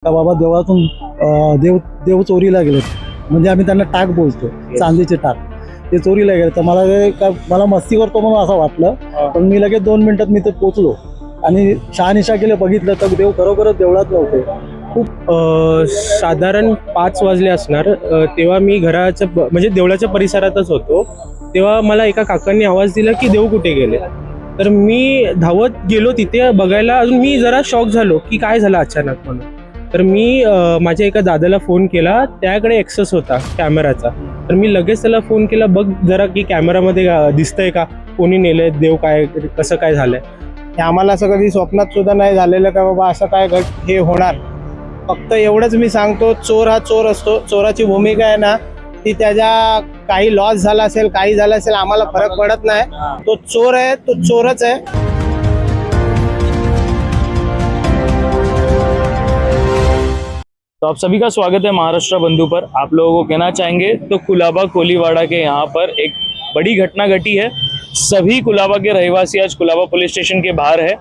का बाबा देवातून देव देव चोरीला गेलेत, म्हणजे आम्ही त्यांना टाक बोलतो, चांदीचे टाक. ते चोरीला गेले तर मला मस्ती करतो म्हणून असं वाटलं, पण मी लगेच 2 मिनिटात मी ते पोचलो आणि शहानिशा केलं, बघितलं तर देव खरोखरच देवळात नव्हते. खूप साधारण 5 वाजले असणार. तेव्हा मी घराच्या म्हणजे देवळाच्या परिसरातच होतो. तेव्हा मला एका काकांनी आवाज दिला की देव कुठे गेले. तर मी धावत गेलो तिथे बघायला. अजून मी जरा शॉक झालो की काय झालं अचानक म्हणून. तर मी माझ्या एका दादाला फोन केला, त्याकडे ॲक्सेस होता कॅमेराचा. तर मी लगेच त्याला फोन केला, बघ जरा की कॅमेरामध्ये दिसतंय का कोणी नेलंय, देव काय कसं काय झालंय. हे आम्हाला असं कधी स्वप्नात सुद्धा नाही झालेलं का बाबा असं काय हे होणार. फक्त एवढंच मी सांगतो, चोर हा चोर असतो. चोराची भूमिका आहे ना, ती त्याच्या काही लॉस झाला असेल, काही झालं असेल, आम्हाला फरक पडत नाही. तो चोर आहे, तो चोरच आहे. तो आप सभी का स्वागत है महाराष्ट्र बंधु पर। आप लोगों को कहना चाहेंगे तो कुलाबा कोलीवाड़ा के यहाँ पर एक बड़ी घटना घटी है। सभी कुलाबा के रहवासी आज कुलाबा पुलिस स्टेशन के बाहर है।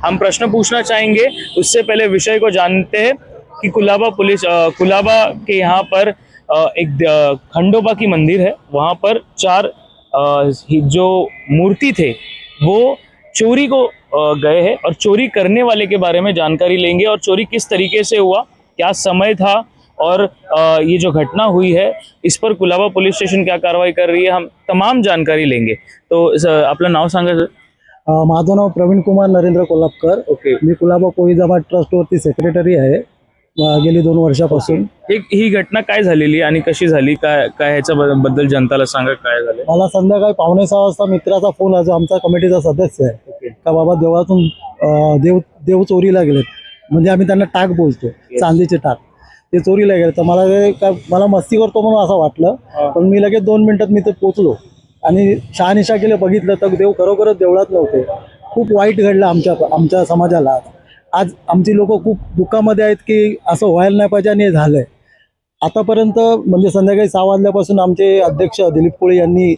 हम प्रश्न पूछना चाहेंगे, उससे पहले विषय को जानते हैं कि कुलाबा के यहाँ पर एक खंडोबा की मंदिर है। वहाँ पर 4 जो मूर्ति थे वो चोरी को गए हैं और चोरी करने वाले के बारे में जानकारी लेंगे और चोरी किस तरीके से हुआ, क्या समय था और ये जो घटना हुई है इस पर कुलाबा पुलिस स्टेशन क्या कार्रवाई कर रही है, हम तमाम जानकारी लेंगे। तो आपलं नाव सांगा सर. माझं नाव प्रवीण कुमार नरेंद्र कोल्हापकर. ओके. मी कुलाबा कोळी जमात ट्रस्टवरती सेक्रेटरी आहे गेली 2 वर्षापासून. ही घटना काय झालेली आणि कशी झाली, काय काय ह्याच्या बद्दल जनताला सांगा काय झालं. मला संध्याकाळी 5:45 वाजता मित्राचा फोन आला, जो आमचा कमिटीचा सदस्य आहे, का बाबा देवातून देव चोरीला गेलेत, म्हणजे आम्ही त्यांना टाक बोलतो, चांदीचे टाक. ते चोरीला गेले तर मला मस्ती करतो म्हणून असं वाटलं, पण मी लगेच 2 मिनिटात मी ते पोचलो आणि शहानिशा केलं, बघितलं तर देव खरोखरच देवळात नव्हते. खूप वाईट घडलं आमच्या समाजाला. आज आमची लोक खूप दुःखामध्ये आहेत की असं व्हायला नाही पाहिजे आणि हे झालंय. आतापर्यंत म्हणजे संध्याकाळी 6 वाजल्यापासून आमचे अध्यक्ष दिलीप कोळी यांनी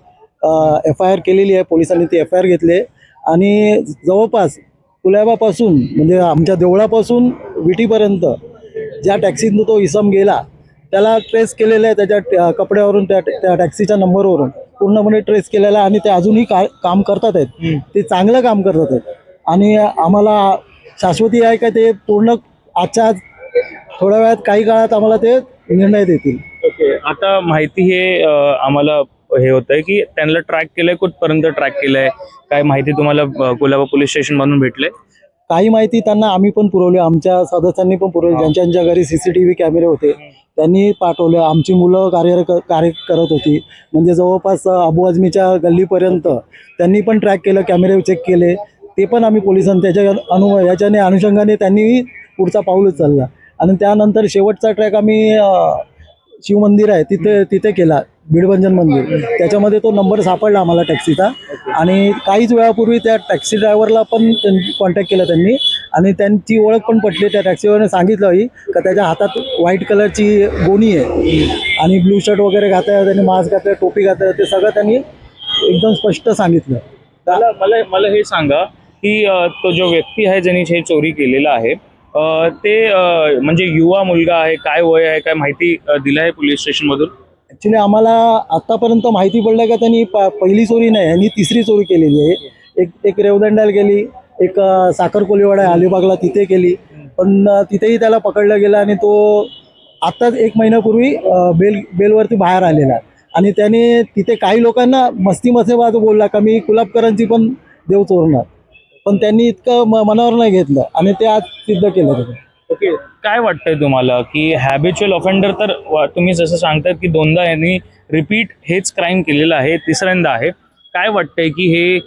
FIR केलेली आहे. पोलिसांनी ती FIR घेतली आणि जवळपास कुलाबापासून म्हणजे आमच्या देवळापासून विटीपर्यंत ज्या टॅक्सीतून तो इसम गेला त्याला ट्रेस केलेलं आहे. त्याच्या कपड्यावरून त्या टॅक्सीच्या नंबरवरून पूर्णपणे ट्रेस केलेला आहे आणि ते अजूनही काम करतात आहेत. ते चांगलं काम करतात आहेत आणि आम्हाला शाश्वती आहे का ते पूर्ण आजच्या आज थोड्या वेळात काही काळात आम्हाला ते निर्णय देतील. ओके. आता माहिती हे आम्हाला हे होत आहे की त्यांना ट्रॅक केलंय, कुठपर्यंत ट्रॅक केलंय, काय माहिती तुम्हाला कुलाबा पोलीस स्टेशन मधून भेटले? काही माहिती त्यांना आम्ही पण पुरवली, आमच्या सदस्यांनी पण पुरवली. ज्यांच्या घरी CCTV कॅमेरे होते त्यांनी पाठवले. आमची मुलं कार्य करत होती, म्हणजे जवळपास अबू आझमीच्या गल्लीपर्यंत त्यांनी पण ट्रॅक केलं, कॅमेरे चेक केले. ते पण आम्ही पोलिसांनी याच्याने अनुषंगाने त्यांनी पुढचा पाऊल उचलला आणि त्यानंतर शेवटचा ट्रॅक आम्ही शिवमंदिर आहे तिथे केला, बीडभंजन मंदिर. त्याच्यामध्ये तो नंबर सापडला आम्हाला टॅक्सीचा आणि काहीच वेळापूर्वी त्या टॅक्सी ड्रायव्हरला पण कॉन्टॅक्ट केला त्यांनी आणि त्यांची ओळख पण पटली. त्या टॅक्सीवरने सांगितलं का त्याच्या हातात व्हाईट कलरची गोणी आहे आणि ब्लू शर्ट वगैरे घातलं, त्यांनी मास्क घातलं, टोपी घातलं, ते सगळं त्यांनी एकदम स्पष्ट सांगितलं. मला हे सांगा की तो जो व्यक्ती आहे ज्यांनी हे चोरी केलेला आहे ते म्हणजे युवा मुलगा आहे, काय वय आहे, काय माहिती दिलं आहे पोलीस स्टेशन मधून? ॲक्च्युली आम्हाला आत्तापर्यंत माहिती पडलं का त्यांनी पहिली चोरी नाही, यांनी 3री चोरी केलेली आहे. एक रेवदंड्याला गेली, एक साखर कोलीवाडा आहे अलिबागला, तिथे केली, पण तिथेही त्याला पकडलं गेलं आणि तो आत्ताच 1 महिन्यापूर्वी बेलवरती बाहेर आलेला आणि त्याने तिथे काही लोकांना मस्तीमध्ये बोलला का मी कुलाबकरांची पण देव चोरणार, पण त्यांनी इतकं मनावर नाही घेतलं आणि ते आज सिद्ध केलं त्याने. ओके. काय वाटतंय तुम्हाला की हॅबिच्युअल ऑफेंडर तर तुम्ही जसं सांगतायत की 2दा यांनी रिपीट हेच क्राईम केलेलं आहे, 3ऱ्यांदा आहे, काय वाटतंय की हे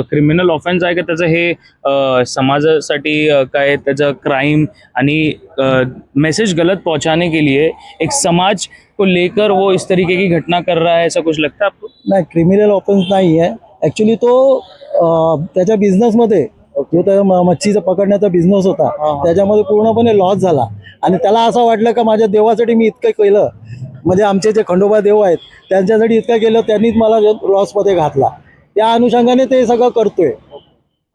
क्रिमिनल ऑफेन्स आहे का त्याचं हे समाजासाठी काय त्याचं क्राइम आणि मैसेज गलत पहुंचाने के लिए एक समाज को लेकर वो इस तरीके की घटना कर रहा है, ऐसा कुछ लगता है आपको? नाही, क्रिमिनल ऑफेन्स नाही आहे. ॲक्च्युली तो त्याच्या बिझनेसमध्ये जो त्या मच्छीचा पकडण्याचा बिझनेस होता त्याच्यामध्ये पूर्णपणे लॉस झाला आणि त्याला असं वाटलं का माझ्या देवासाठी मी इतकं केलं, म्हणजे आमचे जे खंडोबा देव आहेत त्यांच्यासाठी इतकं केलं, त्यांनीच मला लॉसमध्ये घातला. त्या अनुषंगाने ते सगळं करतोय.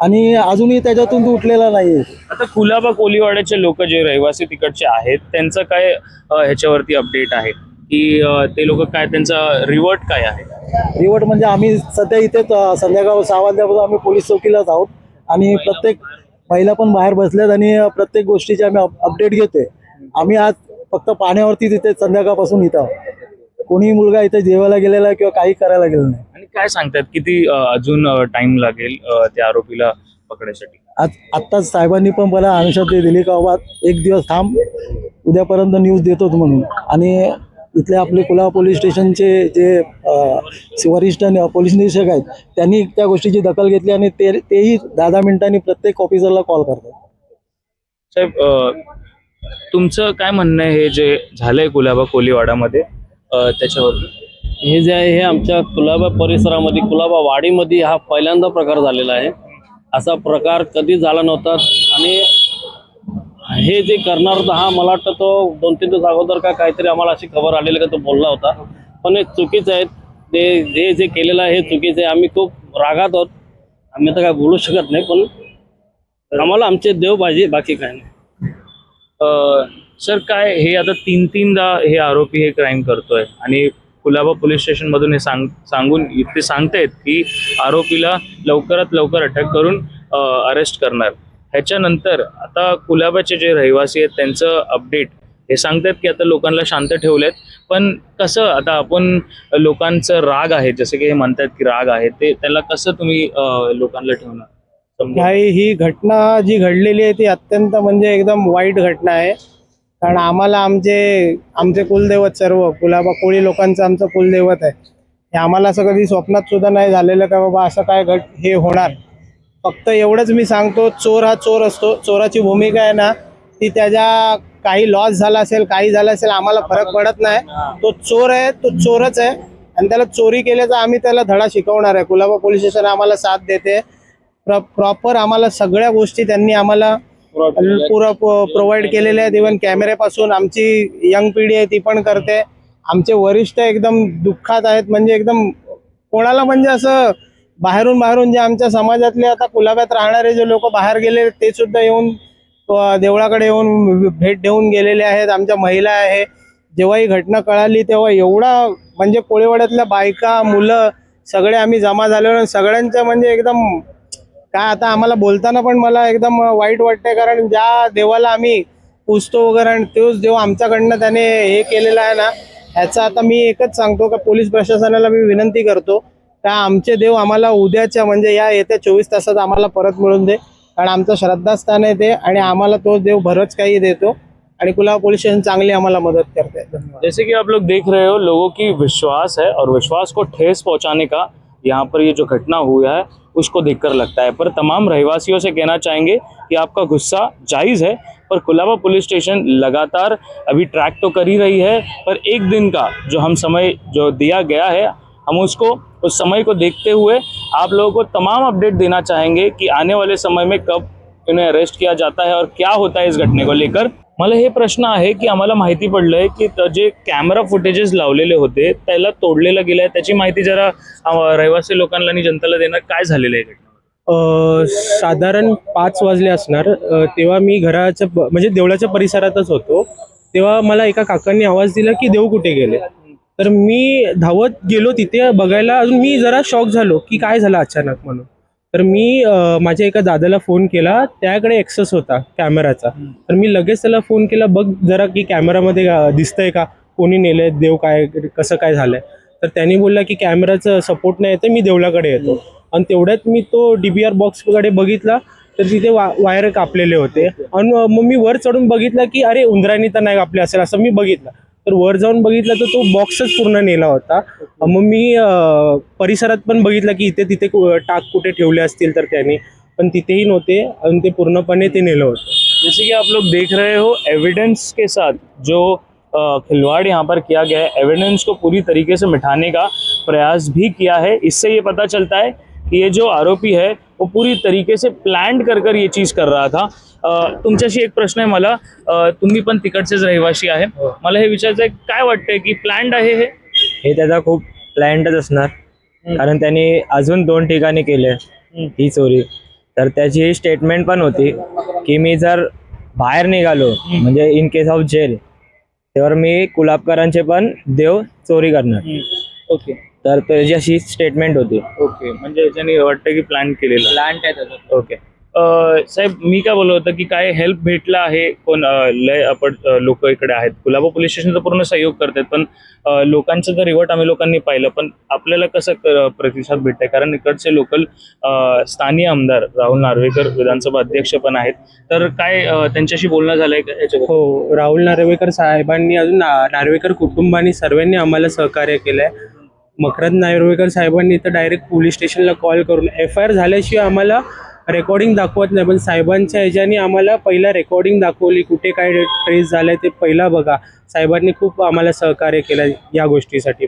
आणि अजूनही त्याच्यातून तो उठलेला नाहीये. आता कुलाबा कोलीवाड्याचे लोक जे रहिवासी तिकडचे आहेत त्यांचं काय ह्याच्यावरती अपडेट आहे की ते लोक काय त्यांचा रिवर्ट काय आहे? रिवट म्हणजे आम्ही सध्या इथेच संध्याकाळ 6 वाजल्यापासून आम्ही पोलीस चौकीलाच आहोत आणि प्रत्येक महिला पण बाहेर बसल्यात आणि प्रत्येक गोष्टीचे आम्ही अपडेट घेतोय. आम्ही आज फक्त पाण्यावरती तिथे संध्याकाळपासून इथं आहोत. कोणी मुलगा इथे जेवायला गेलेला किंवा काही करायला गेलेला नाही. आणि काय सांगतात किती अजून टाइम लागेल त्या आरोपीला पकडायसाठी? आत्ताच साहेबांनी पण मला अनुशब्द दिली का बाबा एक दिवस थांब, उद्यापर्यंत न्यूज देतोच म्हणून. आणि इथले आपले कुलाबा पोलीस स्टेशनचे जे वरिष्ठ पोलीस निरीक्षक आहेत त्यांनी त्या गोष्टीची दखल घेतली आणि तेही 10 मिनिटांनी प्रत्येक ऑफिसरला कॉल करतात. साहेब, तुमचं काय म्हणणं आहे हे जे झालंय कुलाबा कोलीवाडामध्ये त्याच्यावर? हे जे आहे हे आमच्या कुलाबा परिसरामध्ये कुलाबा वाडीमध्ये हा पहिल्यांदा प्रकार झालेला आहे. असा प्रकार कधी झाला नव्हता आणि हे जे करणार होता हा मला वाटतं तो 2-3 दिवस अगोदर का काहीतरी आम्हाला अशी खबर आलेली का तो बोलला होता. पण हे चुकीचं आहे. ते हे जे केलेलं आहे हे चुकीचं आहे. आम्ही खूप रागात आहोत. आम्ही तर काय बोलू शकत नाही पण आम्हाला आमचे देव पाहिजे, बाकी काय नाही. सर, काय हे आता 3-3दा हे आरोपी हे क्राईम करतोय आणि कुलाबा पोलीस स्टेशन मधून हे सांगून इथे सांगतायत की आरोपीला लवकरात लवकर अटक करून अरेस्ट करणार. ह्याच्यानंतर आता कुलाबाचे जे रहिवासी आहेत त्यांचं अपडेट हे सांगतात की आता लोकांना शांत ठेवलेत. पण कसं आता आपण लोकांचं राग आहे जसं की हे म्हणतात की राग आहे ते त्याला कसं तुम्ही लोकांना ठेवणार? ही घटना जी घडलेली आहे ती अत्यंत म्हणजे एकदम वाईट घटना आहे. कारण आम्हाला आमचे कुलदैवत सर्व कुलाबा कोळी लोकांचं आमचं कुलदैवत आहे. हे आम्हाला असं कधी स्वप्नात सुद्धा नाही झालेलं का बाबा असं काय हे होणार. फक्त एवढंच मी सांगतो, चोर हा चोर असतो. चोराची भूमिका आहे ना ती त्याच्या काही लॉस झाला असेल, काही झालं असेल, आम्हाला फरक पडत नाही. तो चोर आहे, तो चोरच आहे आणि त्याला चोरी केल्याचा आम्ही त्याला धडा शिकवणार आहे. कुलाबा पोलीस स्टेशन आम्हाला साथ देते. प्रॉपर आम्हाला सगळ्या गोष्टी त्यांनी आम्हाला पुरा प्रोव्हाइड केलेल्या आहेत. इव्हन कॅमेऱ्यापासून आमची यंग पिढी आहे ती पण करते. आमचे वरिष्ठ एकदम दुःखात आहेत. म्हणजे एकदम कोणाला म्हणजे असं बाहेरून जे आमच्या समाजातले आता कुलाब्यात राहणारे जे लोक बाहेर गेले ते सुद्धा येऊन देवळाकडे येऊन भेट देऊन गेलेले आहेत. आमच्या महिला आहे. जेव्हा ही घटना कळाली तेव्हा एवढा म्हणजे कोळीवाड्यातल्या बायका मुलं सगळे आम्ही जमा झालो. सगळ्यांच्या म्हणजे एकदम काय आता आम्हाला बोलताना पण मला एकदम वाईट वाटतंय. कारण ज्या देवाला आम्ही पूजतो वगैरे आणि तोच देव आमच्याकडनं त्याने हे केलेला आहे ना, ह्याचा आता मी एकच सांगतो का पोलीस प्रशासनाला मी विनंती करतो का आमचे देव आम्हाला उद्याच्या म्हणजे या येत्या 24 तासात आम्हाला परत मिळून दे. कारण आमचं श्रद्धास्थान आहे ते आणि आम्हाला तो देव भरच काही देतो आणि कुलाबा पोलीस स्टेशन चांगली आम्हाला मदत करते. धन्यवाद. जैसे कि आप लोग देख रहे हो, लोगों की विश्वास है और विश्वास को ठेस पहुंचाने का यहाँ पर ये जो घटना हुआ है उसको देखकर लगता है. पर तमाम रहवासियों से कहना चाहेंगे कि आपका गुस्सा जायज़ है, पर कुलाबा पुलिस स्टेशन लगातार अभी ट्रैक तो कर ही रही है. पर एक दिन का जो हम समय जो दिया गया है हम उसको उस समय को देखते हुए आप लोगों को तमाम अपडेट देना चाहेंगे कि आने वाले समय में कब इन्हें अरेस्ट किया जाता है और क्या होता है इस घटने को लेकर. मला हे प्रश्न आहे की आम्हाला माहिती पडलंय की जे कॅमेरा फुटेजेस लावलेले होते त्याला तोडलेलं गेलंय. त्याची माहिती जरा रहिवासी लोकांना आणि जनतेला देणार. काय झालेलं आहे? साधारण 5 वाजले असणार. तेव्हा मी घराच्या म्हणजे देवळाच्या परिसरातच होतो. तेव्हा मला एका काकांनी आवाज दिला की देव कुठे गेले. तर मी धावत गेलो तिथे बघायला. अजून मी जरा शॉक झालो की काय झालं अचानक म्हणून. तर मी माझ्या एका दादाला फोन केला. त्याकडे ॲक्सेस होता कॅमेराचा. तर मी लगेच त्याला फोन केला, बघ जरा की कॅमेरामध्ये दिसतंय का कोणी नेलंय, देव काय कसं काय झालंय. तर त्यांनी बोलला की कॅमेराचं सपोर्ट नाही येतं, मी देवळाकडे येतो. आणि तेवढ्यात मी तो DVR बॉक्सकडे बघितला तर तिथे वायर कापलेले होते. आणि मग मी वर चढून बघितलं की अरे उंदरांनी तर नाही कापले असेल असं मी बघितलं. तर वर जाऊन बघितलं तर तो बॉक्सच पूर्ण नेला होता. मग मी परिसरात पण बघितलं की इथे तिथे टाक कुठे ठेवले असतील तर त्यांनी, पण तिथेही नव्हते आणि ते पूर्णपणे ते नेलं होतं. जैसे कि आप लोग देख रहे हो, एविडेंस के साथ जो खिलवाड़ यहाँ पर किया गया है, एविडेंस को पूरी तरीके से मिटाने का प्रयास भी किया है. इससे ये पता चलता है कि ये जो आरोपी है वो पूरी तरीके से प्लान कर ये चीज़ कर रहा था. तुमच्याशी एक प्रश्न आहे मला. तुम्ही पण तिकडचेच रहिवासी आहे. मला हे विचारायचं आहे, काय वाटतंय की प्लॅन्ड आहे हे? त्याचा खूप प्लॅन्डच असणार. कारण त्यांनी अजून 2 ठिकाणी केले ही चोरी. तर त्याची ही स्टेटमेंट पण होती की मी जर बाहेर निघालो म्हणजे इन केस ऑफ जेल तेव्हा मी कुलाबकरांचे पण देव चोरी करणार. ओके तर त्याची अशी स्टेटमेंट होती. ओके, म्हणजे याच्याने वाटतं की प्लॅन केलेला. प्लांट आहे त्याचा. ओके. साहेब, मी काय बोललो होतं की काय हेल्प भेटला आहे? कोण लय आपण लोक इकडे आहेत, कुलाबा पोलीस स्टेशनचा पूर्ण सहयोग करतात, पण लोकांचं तर रिव्हर्ट आम्ही लोकांनी पाहिलं, पण आपल्याला कसं प्रतिसाद भेटतंय? कारण इकडचे लोकल स्थानीय आमदार राहुल नार्वेकर विधानसभा अध्यक्ष पण आहेत, तर काय त्यांच्याशी बोलणं झालंय का याच्याबद्दल? हो, राहुल नार्वेकर साहेबांनी अजून नार्वेकर कुटुंबांनी सर्वांनी आम्हाला सहकार्य केलंय. मकरंद नार्वेकर साहेबांनी तर डायरेक्ट पोलीस स्टेशनला कॉल करून FIR झाल्याशिवाय आम्हाला रेकॉर्डिंग दाखवत नाही, पण साहेबांच्या ह्याच्याने आम्हाला पहिला रेकॉर्डिंग दाखवली, कुठे काय ट्रेस झालंय ते पहिला बघा. साहेबांनी खूप आम्हाला सहकार्य केलं या गोष्टीसाठी.